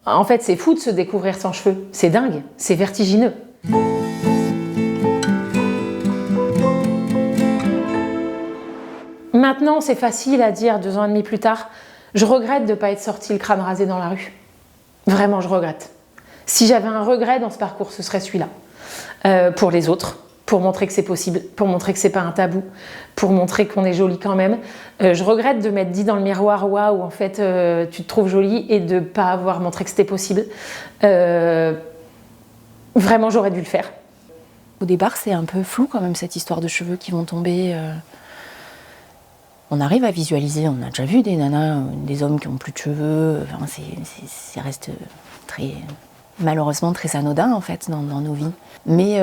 En fait, c'est fou de se découvrir sans cheveux. C'est dingue, c'est vertigineux. Maintenant, c'est facile à dire 2 ans et demi plus tard. Je regrette de ne pas être sortie le crâne rasé dans la rue. Vraiment, je regrette. Si j'avais un regret dans ce parcours, ce serait celui-là. Pour les autres, pour montrer que c'est possible, pour montrer que c'est pas un tabou, pour montrer qu'on est jolie quand même. Je regrette de m'être dit dans le miroir, waouh, en fait, tu te trouves jolie, et de ne pas avoir montré que c'était possible. Vraiment, j'aurais dû le faire. Au départ, c'est un peu flou quand même, cette histoire de cheveux qui vont tomber. On arrive à visualiser, on a déjà vu des nanas, des hommes qui n'ont plus de cheveux. Enfin, ça reste malheureusement très anodin en fait dans nos vies. Mais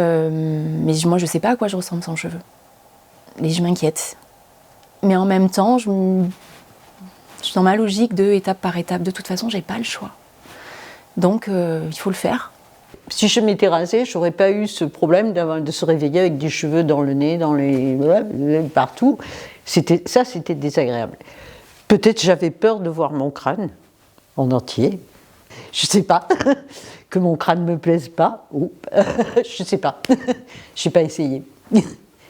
moi, je ne sais pas à quoi je ressemble sans cheveux. Et je m'inquiète. Mais en même temps, je suis dans ma logique de étape par étape. De toute façon, je n'ai pas le choix. Donc, il faut le faire. Si je m'étais rasée, je n'aurais pas eu ce problème de se réveiller avec des cheveux dans le nez, partout. C'était désagréable. Peut-être j'avais peur de voir mon crâne en entier. Je ne sais pas. Que mon crâne ne me plaise pas. Je ne sais pas. Je n'ai pas essayé. Je ne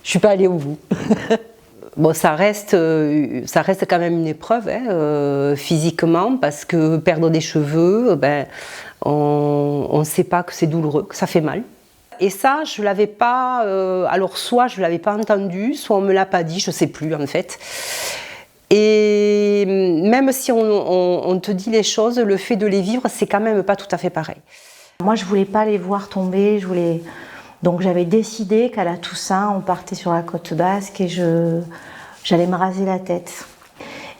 suis pas allée au bout. Bon, ça reste quand même une épreuve physiquement, parce que perdre des cheveux, on ne sait pas que c'est douloureux, que ça fait mal. Et ça, je ne l'avais pas, alors soit je ne l'avais pas entendu, soit on ne me l'a pas dit, je ne sais plus en fait. Et même si on te dit les choses, le fait de les vivre, c'est quand même pas tout à fait pareil. Moi, je ne voulais pas les voir tomber, donc j'avais décidé qu'à la Toussaint, on partait sur la côte basque et j'allais me raser la tête.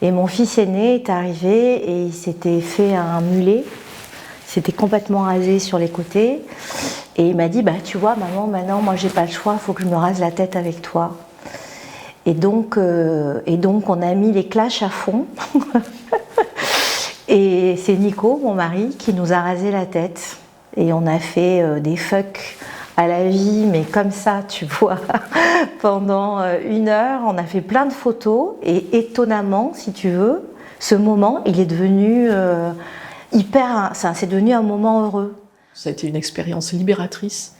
Et mon fils aîné est arrivé et il s'était fait un mulet, il s'était complètement rasé sur les côtés. Et il m'a dit, tu vois maman, maintenant moi j'ai pas le choix, il faut que je me rase la tête avec toi. Et donc on a mis les clashs à fond. Et c'est Nico, mon mari, qui nous a rasé la tête. Et on a fait des fucks à la vie, mais comme ça, tu vois, pendant 1 heure. On a fait plein de photos. Et étonnamment, si tu veux, ce moment, il est devenu c'est devenu un moment heureux. Ça a été une expérience libératrice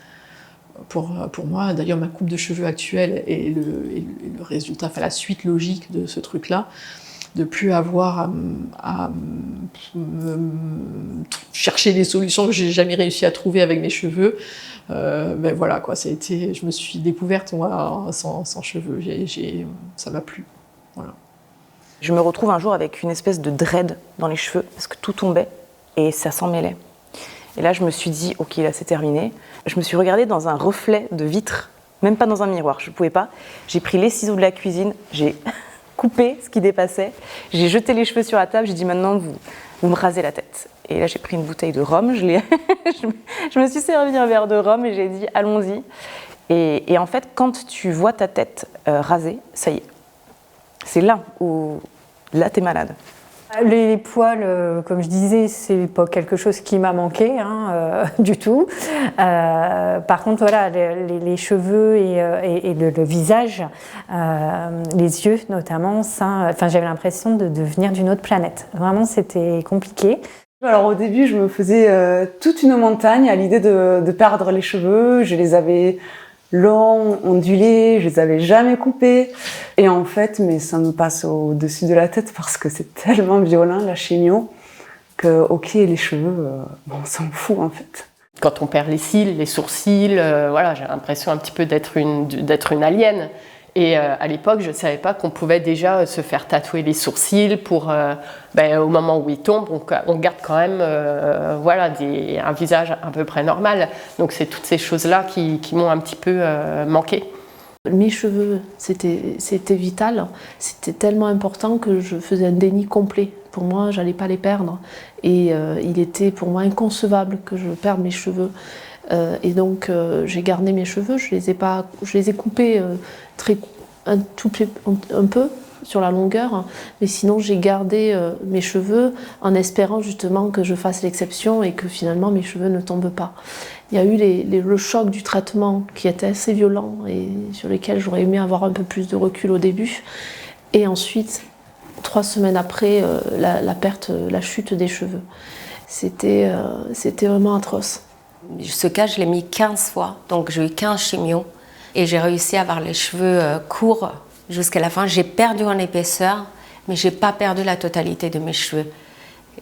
pour moi. D'ailleurs, ma coupe de cheveux actuelle est le résultat, la suite logique de ce truc-là. De plus avoir à chercher des solutions que j'ai jamais réussi à trouver avec mes cheveux. Voilà, quoi, je me suis découverte moi sans cheveux. Ça m'a plu. Voilà. Je me retrouve un jour avec une espèce de dread dans les cheveux, parce que tout tombait et ça s'en mêlait. Et là, je me suis dit, ok, là, c'est terminé. Je me suis regardée dans un reflet de vitre, même pas dans un miroir, je ne pouvais pas. J'ai pris les ciseaux de la cuisine, j'ai coupé ce qui dépassait, j'ai jeté les cheveux sur la table, j'ai dit, maintenant, vous me rasez la tête. Et là, j'ai pris une bouteille de rhum, je me suis servi un verre de rhum et j'ai dit, allons-y. Et en fait, quand tu vois ta tête rasée, ça y est. C'est là où, t'es malade. Les poils, comme je disais, c'est pas quelque chose qui m'a manqué du tout. Par contre, voilà, les cheveux et le visage, les yeux notamment, j'avais l'impression de venir d'une autre planète. Vraiment, c'était compliqué. Alors au début, je me faisais toute une montagne à l'idée de perdre les cheveux. Je les avais longs, ondulés, je les avais jamais coupés. Et en fait, mais ça me passe au-dessus de la tête parce que c'est tellement violent, la chimio, que ok, les cheveux, on s'en fout en fait. Quand on perd les cils, les sourcils, voilà, j'ai l'impression un petit peu d'être une alien. Et à l'époque, je ne savais pas qu'on pouvait déjà se faire tatouer les sourcils pour, au moment où ils tombent, on garde quand même un visage à peu près normal. Donc c'est toutes ces choses-là qui m'ont un petit peu manqué. Mes cheveux, c'était vital, c'était tellement important que je faisais un déni complet. Pour moi, je n'allais pas les perdre. Et il était pour moi inconcevable que je perde mes cheveux. Et donc j'ai gardé mes cheveux, je les ai coupés un peu sur la longueur, mais sinon j'ai gardé mes cheveux en espérant justement que je fasse l'exception et que finalement mes cheveux ne tombent pas. Il y a eu le choc du traitement qui était assez violent et sur lesquels j'aurais aimé avoir un peu plus de recul au début. Et ensuite, 3 semaines après, la chute des cheveux. C'était vraiment atroce. Ce cas, je l'ai mis 15 fois, donc j'ai eu 15 chimios et j'ai réussi à avoir les cheveux courts jusqu'à la fin. J'ai perdu en épaisseur, mais j'ai pas perdu la totalité de mes cheveux.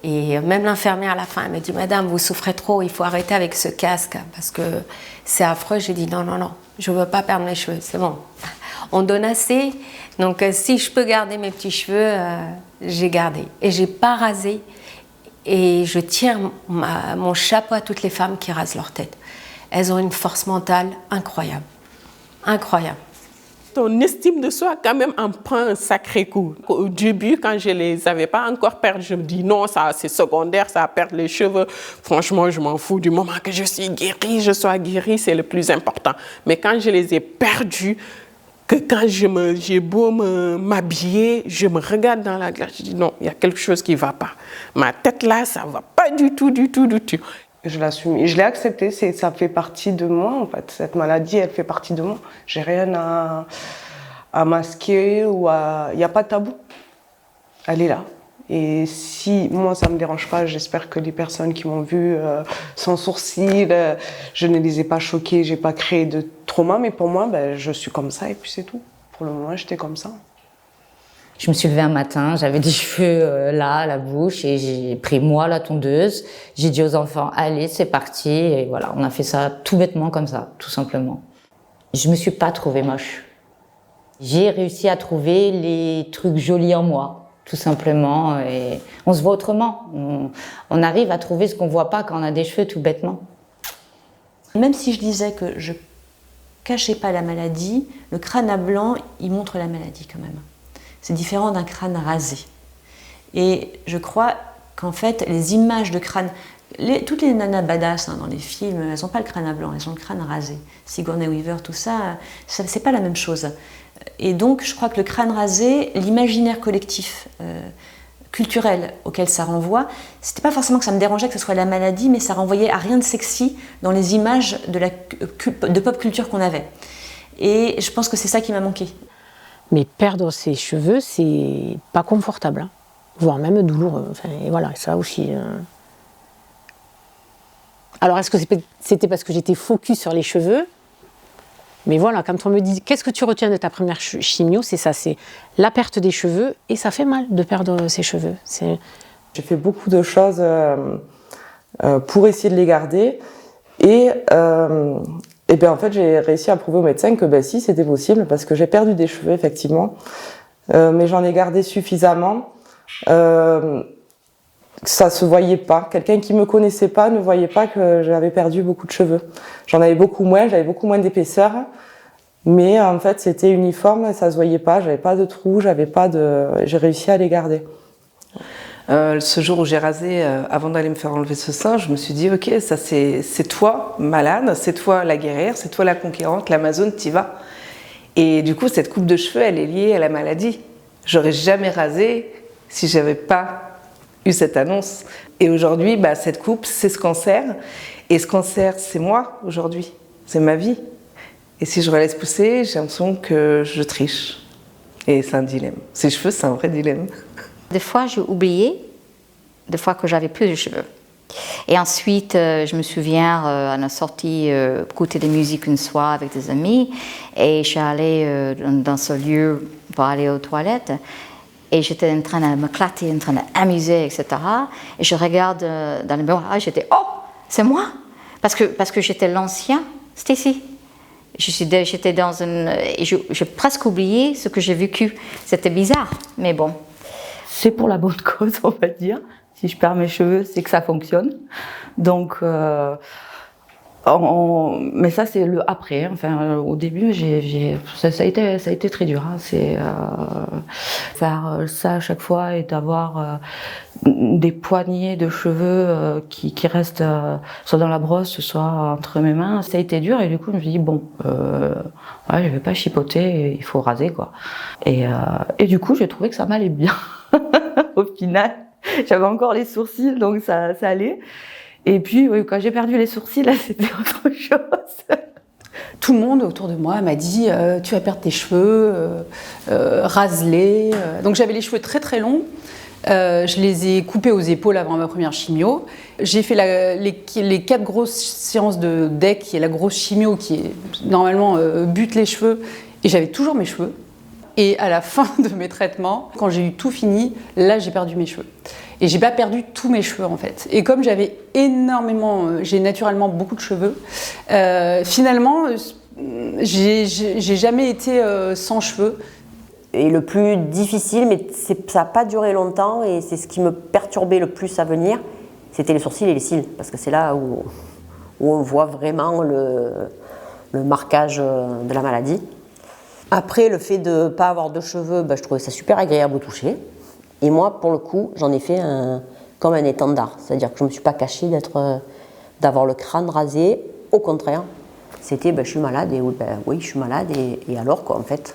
Et même l'infirmière à la fin, elle me dit « Madame, vous souffrez trop, il faut arrêter avec ce casque parce que c'est affreux. » J'ai dit « Non, non, non, je veux pas perdre mes cheveux, c'est bon. On donne assez, donc si je peux garder mes petits cheveux, j'ai gardé. Et j'ai pas rasé. Et je tire mon chapeau à toutes les femmes qui rasent leur tête. Elles ont une force mentale incroyable. Incroyable. Ton estime de soi, quand même, en prend un sacré coup. Au début, quand je ne les avais pas encore perdus, je me dis non, ça c'est secondaire, ça va perdre les cheveux. Franchement, je m'en fous. Du moment que je suis guérie, je sois guérie, c'est le plus important. Mais quand je les ai perdus, que quand j'ai beau m'habiller, je me regarde dans la glace, je dis non, il y a quelque chose qui ne va pas. Ma tête là, ça ne va pas du tout, du tout, du tout. Je l'assume et je l'ai accepté, ça fait partie de moi en fait. Cette maladie, elle fait partie de moi. J'ai rien à masquer ou il n'y a pas de tabou. Elle est là. Et si moi ça me dérange pas, j'espère que les personnes qui m'ont vu sans sourcils, je ne les ai pas choquées, j'ai pas créé de trauma, mais pour moi, je suis comme ça et puis c'est tout. Pour le moment, j'étais comme ça. Je me suis levée un matin, j'avais des cheveux là, à la bouche, et j'ai pris moi la tondeuse. J'ai dit aux enfants, allez, c'est parti. Et voilà, on a fait ça tout bêtement comme ça, tout simplement. Je me suis pas trouvée moche. J'ai réussi à trouver les trucs jolis en moi, tout simplement. Et on se voit autrement. On arrive à trouver ce qu'on voit pas quand on a des cheveux, tout bêtement. Même si je disais que je cachais pas la maladie, le crâne à blanc, il montre la maladie quand même. C'est différent d'un crâne rasé. Et je crois qu'en fait, les images de crâne... toutes les nanas badass dans les films, elles n'ont pas le crâne à blanc, elles ont le crâne rasé. Sigourney Weaver, tout ça, c'est pas la même chose. Et donc, je crois que le crâne rasé, l'imaginaire collectif, culturel auquel ça renvoie, c'était pas forcément que ça me dérangeait que ce soit la maladie, mais ça renvoyait à rien de sexy dans les images de pop culture qu'on avait. Et je pense que c'est ça qui m'a manqué. Mais perdre ses cheveux, c'est pas confortable, hein, voire même douloureux. Enfin, et voilà, ça aussi. Alors, est-ce que c'était parce que j'étais focus sur les cheveux? Mais voilà, quand on me dit qu'est-ce que tu retiens de ta première chimio, c'est ça, c'est la perte des cheveux, et ça fait mal de perdre ses cheveux. J'ai fait beaucoup de choses pour essayer de les garder, et bien en fait j'ai réussi à prouver au médecin que si c'était possible, parce que j'ai perdu des cheveux effectivement, mais j'en ai gardé suffisamment. Ça se voyait pas. Quelqu'un qui me connaissait pas ne voyait pas que j'avais perdu beaucoup de cheveux. J'en avais beaucoup moins, j'avais beaucoup moins d'épaisseur, mais en fait c'était uniforme, ça se voyait pas. J'avais pas de trous, j'ai réussi à les garder. Ce jour où j'ai rasé, avant d'aller me faire enlever ce sein, je me suis dit ok, ça c'est toi malade, c'est toi la guerrière, c'est toi la conquérante, l'Amazone, t'y vas. Et du coup cette coupe de cheveux, elle est liée à la maladie. J'aurais jamais rasé si j'avais pas eu cette annonce. Et aujourd'hui, cette coupe, c'est ce cancer. Et ce cancer, c'est moi aujourd'hui. C'est ma vie. Et si je relaisse pousser, j'ai l'impression que je triche. Et c'est un dilemme. Ces cheveux, c'est un vrai dilemme. Des fois, j'ai oublié, des fois que j'avais plus de cheveux. Et ensuite, je me souviens, on a sorti écouter de la musique une soirée avec des amis. Et je suis allée dans ce lieu pour aller aux toilettes. Et j'étais en train de m'éclater, en train d'amuser, etc. Et je regarde dans le miroir, j'étais, oh, c'est moi! Parce que j'étais l'ancien, c'était ici. J'étais dans une... J'ai presque oublié ce que j'ai vécu. C'était bizarre, mais bon. C'est pour la bonne cause, on va dire. Si je perds mes cheveux, c'est que ça fonctionne. Donc... mais ça c'est le après. Enfin, au début, ça a été très dur. Hein. C'est faire ça à chaque fois et d'avoir des poignées de cheveux qui restent soit dans la brosse, soit entre mes mains. Ça a été dur et du coup, je me suis dit bon, je vais pas chipoter, il faut raser quoi. Et du coup, j'ai trouvé que ça m'allait bien. Au final, j'avais encore les sourcils, donc ça allait. Et puis, oui, quand j'ai perdu les sourcils, là, c'était autre chose. Tout le monde autour de moi m'a dit tu vas perdre tes cheveux, rase-les. Donc j'avais les cheveux très très longs, Je les ai coupés aux épaules avant ma première chimio. J'ai fait les 4 grosses séances de DEC, qui est la grosse chimio qui normalement bute les cheveux, et j'avais toujours mes cheveux. Et à la fin de mes traitements, quand j'ai eu tout fini, là j'ai perdu mes cheveux. Et j'ai pas perdu tous mes cheveux en fait. Et comme j'avais j'ai naturellement beaucoup de cheveux, finalement j'ai jamais été sans cheveux. Et le plus difficile, mais ça n'a pas duré longtemps, et c'est ce qui me perturbait le plus à venir, c'était les sourcils et les cils, parce que c'est là où on voit vraiment le marquage de la maladie. Après, le fait de ne pas avoir de cheveux, je trouvais ça super agréable au toucher. Et moi, pour le coup, j'en ai fait comme un étendard. C'est-à-dire que je ne me suis pas cachée d'avoir le crâne rasé. Au contraire, c'était je suis malade, et oui, je suis malade, et alors quoi, en fait.